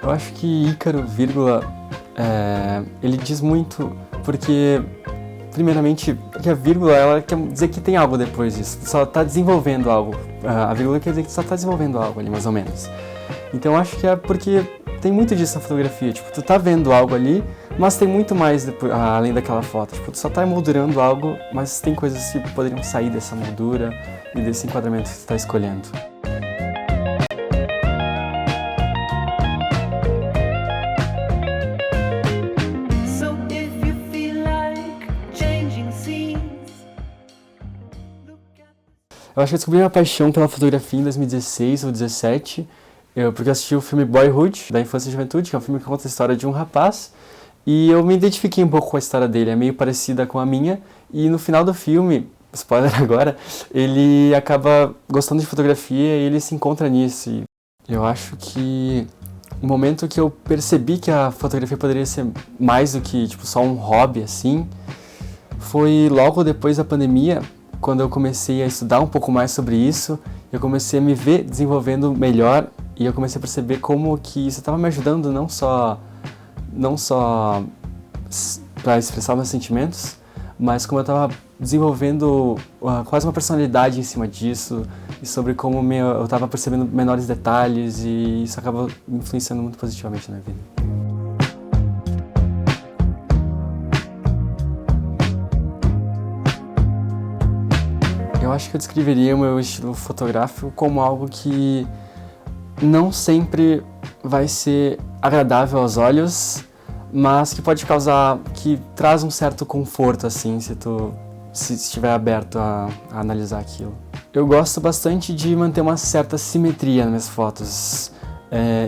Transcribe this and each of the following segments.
Eu acho que Ícaro, vírgula, ele diz muito porque, primeiramente, que a vírgula ela quer dizer que tem algo depois disso, tu só tá desenvolvendo algo. A vírgula quer dizer que tu só tá desenvolvendo algo ali, mais ou menos. Então eu acho que é porque tem muito disso na fotografia, tipo, tu tá vendo algo ali, mas tem muito mais depois, além daquela foto. Tipo, tu só tá emoldurando algo, mas tem coisas que poderiam sair dessa moldura e desse enquadramento que tu tá escolhendo. Eu acho que eu descobri minha paixão pela fotografia em 2016 ou 2017, porque eu assisti o filme Boyhood, da Infância e Juventude, que é um filme que conta a história de um rapaz, e eu me identifiquei um pouco com a história dele, é meio parecida com a minha, e no final do filme, spoiler agora, ele acaba gostando de fotografia e ele se encontra nisso. E eu acho que o momento que eu percebi que a fotografia poderia ser mais do que tipo, só um hobby, assim, foi logo depois da pandemia, quando eu comecei a estudar um pouco mais sobre isso, eu comecei a me ver desenvolvendo melhor e eu comecei a perceber como que isso estava me ajudando não só para expressar meus sentimentos, mas como eu estava desenvolvendo quase uma personalidade em cima disso e sobre como eu estava percebendo menores detalhes e isso acaba me influenciando muito positivamente na minha vida. Eu acho que eu descreveria o meu estilo fotográfico como algo que não sempre vai ser agradável aos olhos, mas que pode que traz um certo conforto, assim, se estiver aberto a analisar aquilo. Eu gosto bastante de manter uma certa simetria nas minhas fotos,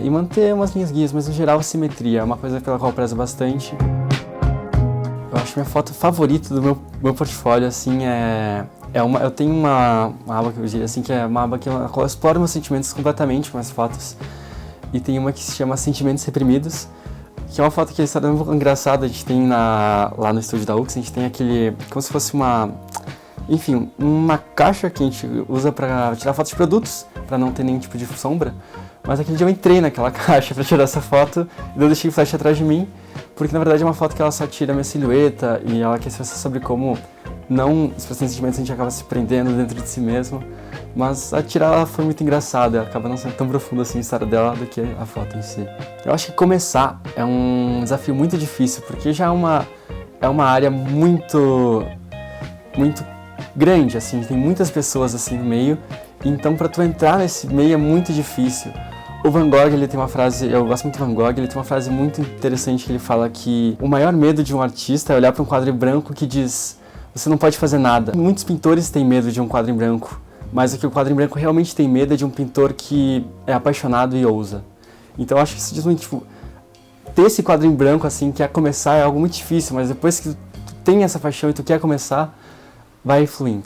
e manter umas linhas guias, mas no geral simetria é uma coisa pela qual eu prezo bastante. Eu acho que minha foto favorita do meu portfólio, assim, eu tenho uma aba que eu diria assim, que é uma aba que eu exploro meus sentimentos completamente com as fotos. E tem uma que se chama Sentimentos Reprimidos, que é uma foto que é um pouco engraçada. A gente tem lá no estúdio da UX, a gente tem como se fosse uma caixa que a gente usa para tirar fotos de produtos, para não ter nenhum tipo de sombra. Mas aquele dia eu entrei naquela caixa para tirar essa foto e eu deixei o flash atrás de mim, porque na verdade é uma foto que ela só tira a minha silhueta e ela quer expressar sobre como não expressando sentimentos a gente acaba se prendendo dentro de si mesmo, mas a tirar ela foi muito engraçada, acaba não sendo tão profunda assim a história dela do que a foto em si. Eu acho que começar é um desafio muito difícil, porque já é uma área muito grande, assim, tem muitas pessoas assim no meio, então para tu entrar nesse meio é muito difícil. O Van Gogh, ele tem uma frase, eu gosto muito do Van Gogh, ele tem uma frase muito interessante que ele fala que o maior medo de um artista é olhar para um quadro em branco que diz: você não pode fazer nada. Muitos pintores têm medo de um quadro em branco, mas o que o quadro em branco realmente tem medo é de um pintor que é apaixonado e ousa. Então eu acho que isso diz muito, tipo, ter esse quadro em branco, assim, que é começar é algo muito difícil, mas depois que tu tem essa paixão e tu quer começar, vai fluindo.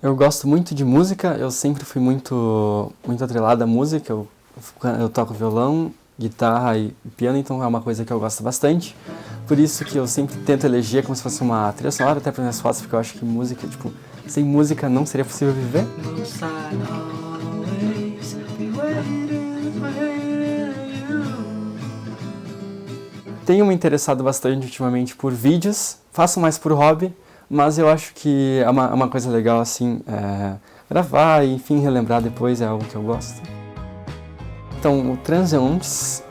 Eu gosto muito de música, eu sempre fui muito atrelado à música, eu toco violão, guitarra e piano, então é uma coisa que eu gosto bastante. Por isso que eu sempre tento eleger como se fosse uma trilha sonora até para minhas fotos, porque eu acho que música, tipo, sem música não seria possível viver. Tenho me interessado bastante ultimamente por vídeos, faço mais por hobby, mas eu acho que é uma coisa legal, assim, gravar e, enfim, relembrar depois é algo que eu gosto. Então, o Transeuntes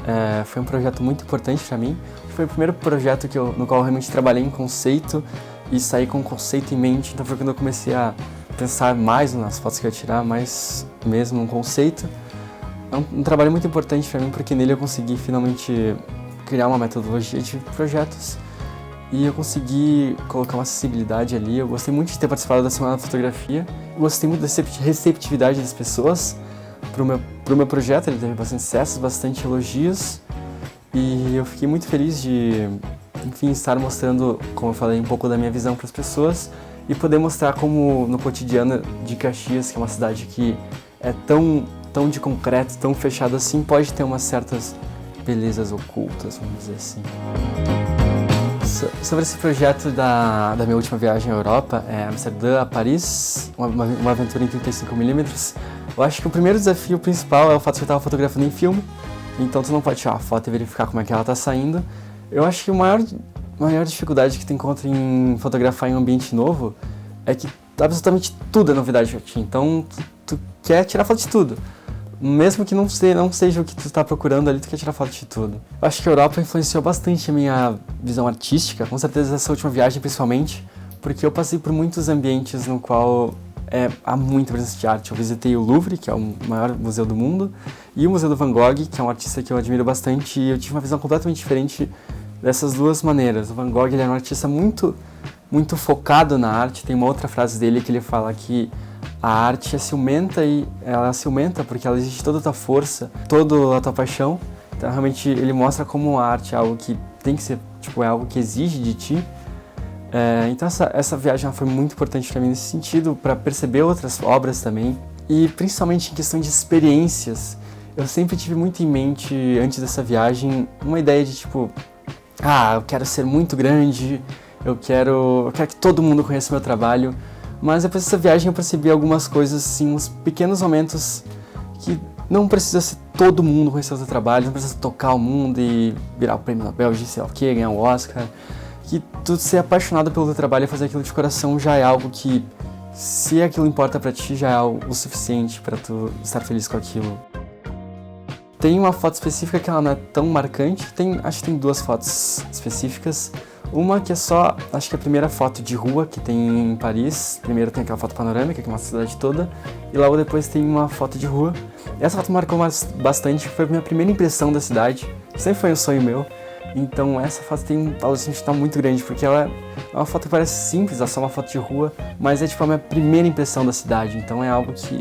foi um projeto muito importante para mim. Foi o primeiro projeto no qual eu realmente trabalhei em conceito e saí com o conceito em mente. Então foi quando eu comecei a pensar mais nas fotos que eu ia tirar, mais mesmo no conceito. É um trabalho muito importante para mim, porque nele eu consegui finalmente criar uma metodologia de projetos e eu consegui colocar uma acessibilidade ali. Eu gostei muito de ter participado da Semana da Fotografia. Eu gostei muito da receptividade das pessoas pro meu projeto. Ele teve bastante sucesso, bastante elogios e eu fiquei muito feliz de, enfim, estar mostrando, como eu falei, um pouco da minha visão para as pessoas e poder mostrar como no cotidiano de Caxias, que é uma cidade que é tão de concreto, tão fechada assim, pode ter umas certas belezas ocultas, vamos dizer assim. Sobre esse projeto da minha última viagem à Europa, Amsterdã a Paris, uma aventura em 35mm, eu acho que o primeiro desafio principal é o fato de que eu estava fotografando em filme, então tu não pode tirar a foto e verificar como é que ela tá saindo. Eu acho que a maior dificuldade que tu encontra em fotografar em um ambiente novo é que absolutamente tudo é novidade pra ti, então tu quer tirar foto de tudo. Mesmo que não seja o que tu tá procurando ali, tu quer tirar foto de tudo. Eu acho que a Europa influenciou bastante a minha visão artística, com certeza essa última viagem principalmente, porque eu passei por muitos ambientes no qual há muita presença de arte. Eu visitei o Louvre, que é o maior museu do mundo, e o Museu do Van Gogh, que é um artista que eu admiro bastante, e eu tive uma visão completamente diferente dessas duas maneiras. O Van Gogh, ele é um artista muito focado na arte. Tem uma outra frase dele que ele fala que a arte é ciumenta e ela é ciumenta porque ela exige toda a tua força, toda a tua paixão. Então realmente ele mostra como a arte é algo que tem que ser, é algo que exige de ti. Então essa viagem foi muito importante para mim nesse sentido, para perceber outras obras também. E principalmente em questão de experiências, eu sempre tive muito em mente, antes dessa viagem, uma ideia de eu quero ser muito grande, eu quero que todo mundo conheça meu trabalho. Mas depois dessa viagem eu percebi algumas coisas, assim, uns pequenos momentos que não precisa ser todo mundo conhecer o seu trabalho, não precisa tocar o mundo e virar o prêmio Nobel de sei lá o quê, ganhar um Oscar. Que tu ser apaixonado pelo teu trabalho e fazer aquilo de coração já é algo que, se aquilo importa pra ti, já é o suficiente pra tu estar feliz com aquilo. Tem uma foto específica que ela não é tão marcante, acho que tem duas fotos específicas. Uma que é só, acho que é a primeira foto de rua que tem em Paris. Primeiro tem aquela foto panorâmica, que é uma cidade toda, e logo depois tem uma foto de rua. Essa foto marcou bastante, foi a minha primeira impressão da cidade, que sempre foi um sonho meu. Então essa foto tem um valor sentimental muito grande, porque ela é uma foto que parece simples, é só uma foto de rua, mas é a minha primeira impressão da cidade. Então é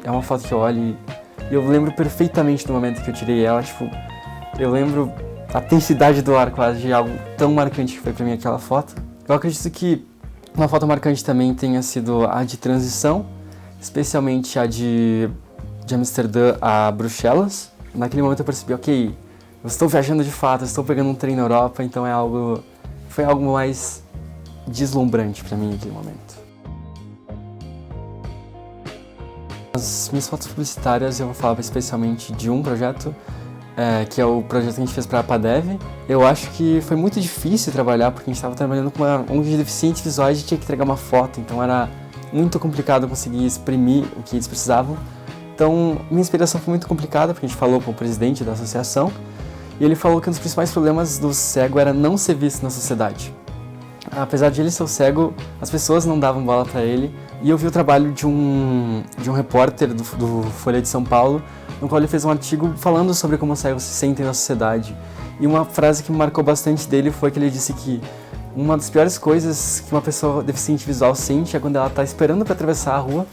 uma foto que eu olho e eu lembro perfeitamente do momento que eu tirei ela, eu lembro a intensidade do ar quase de algo tão marcante que foi pra mim aquela foto. Eu acredito que uma foto marcante também tenha sido a de transição, especialmente a de Amsterdã a Bruxelas. Naquele momento eu percebi, ok, eu estou viajando de fato, eu estou pegando um trem na Europa, então foi algo mais deslumbrante pra mim naquele momento. As minhas fotos publicitárias eu vou falar especialmente de um projeto, que é o projeto que a gente fez para a Apadev. Eu acho que foi muito difícil trabalhar, porque a gente estava trabalhando com uma ONG de deficientes visuais e tinha que entregar uma foto, então era muito complicado conseguir exprimir o que eles precisavam. Então, minha inspiração foi muito complicada, porque a gente falou com o presidente da associação, e ele falou que um dos principais problemas do cego era não ser visto na sociedade. Apesar de ele ser o cego, as pessoas não davam bola para ele, e eu vi o trabalho de um repórter do Folha de São Paulo, no qual ele fez um artigo falando sobre como os cegos se sentem na sociedade. E uma frase que me marcou bastante dele foi que ele disse que uma das piores coisas que uma pessoa deficiente visual sente é quando ela está esperando para atravessar a rua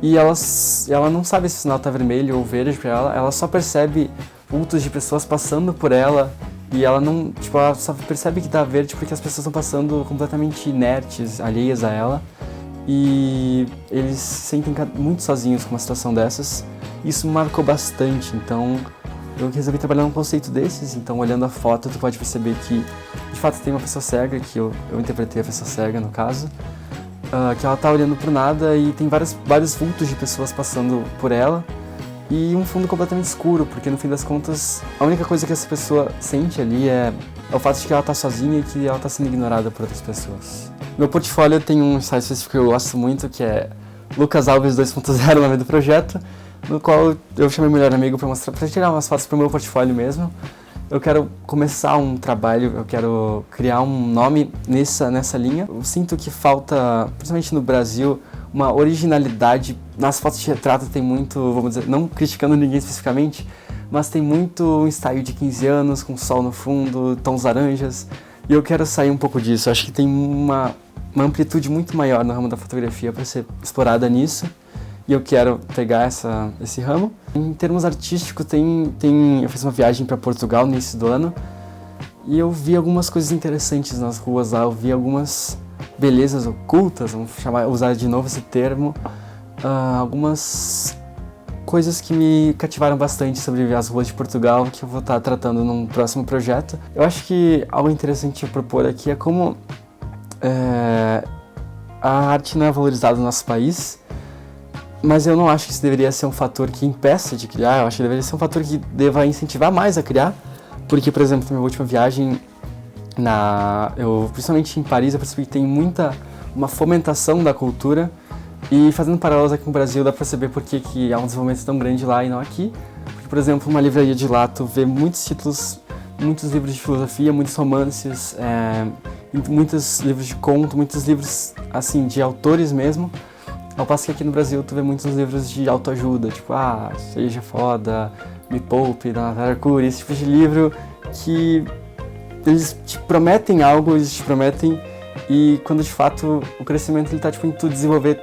e ela não sabe se o sinal está vermelho ou verde para ela só percebe vultos de pessoas passando por ela e ela não, ela só percebe que está verde porque as pessoas estão passando completamente inertes, alheias a ela. E eles se sentem muito sozinhos com uma situação dessas. Isso me marcou bastante, então eu resolvi trabalhar num conceito desses. Então, olhando a foto, tu pode perceber que de fato tem uma pessoa cega, que eu interpretei a pessoa cega no caso, que ela tá olhando pro nada e tem vários vultos de pessoas passando por ela e um fundo completamente escuro, porque no fim das contas a única coisa que essa pessoa sente ali é o fato de que ela tá sozinha e que ela tá sendo ignorada por outras pessoas. Meu portfólio tem um site específico que eu gosto muito, que é Lucas Alves 2.0, o nome do projeto, no qual eu chamei meu melhor amigo para tirar umas fotos pro meu portfólio mesmo. Eu quero começar um trabalho, eu quero criar um nome nessa linha. Eu sinto que falta, principalmente no Brasil, uma originalidade. Nas fotos de retrato tem muito, vamos dizer, não criticando ninguém especificamente, mas tem muito ensaio de 15 anos, com sol no fundo, tons laranjas, e eu quero sair um pouco disso. Eu acho que tem uma amplitude muito maior no ramo da fotografia para ser explorada nisso, e eu quero pegar esse ramo. Em termos artísticos, eu fiz uma viagem para Portugal no início do ano, e eu vi algumas coisas interessantes nas ruas lá, eu vi algumas belezas ocultas, vamos usar de novo esse termo, algumas coisas que me cativaram bastante sobre as ruas de Portugal, que eu vou estar tratando num próximo projeto. Eu acho que algo interessante a propor aqui é como a arte não é valorizada no nosso país, Mas eu não acho que isso deveria ser um fator que impeça de criar, eu acho que deveria ser um fator que deva incentivar mais a criar, porque, por exemplo, na minha última viagem, principalmente em Paris, eu percebi que tem uma fomentação da cultura, e fazendo paralelos aqui com o Brasil, dá pra perceber por que há um desenvolvimento tão grande lá e não aqui. Porque, por exemplo, uma livraria de lá, tu vê muitos títulos, muitos livros de filosofia, muitos romances, muitos livros de conto, muitos livros, assim, de autores mesmo. Ao passo que aqui no Brasil tu vê muitos livros de autoajuda, tipo, seja foda, me poupe, da Natália Arcuri, esse tipo de livro que eles te prometem algo, eles te prometem, e quando de fato o crescimento ele tá tipo, em tu desenvolver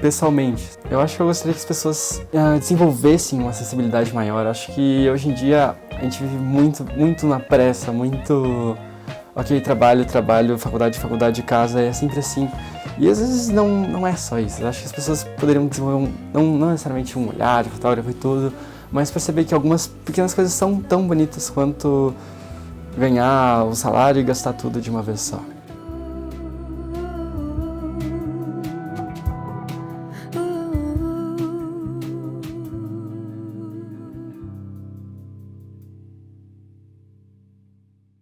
pessoalmente. Eu acho que eu gostaria que as pessoas desenvolvessem uma acessibilidade maior. Acho que hoje em dia a gente vive muito na pressa, muito... Ok, trabalho, faculdade, casa, é sempre assim. E às vezes não é só isso. Eu acho que as pessoas poderiam desenvolver, não necessariamente um olhar de fotógrafo e tudo, mas perceber que algumas pequenas coisas são tão bonitas quanto ganhar o salário e gastar tudo de uma vez só.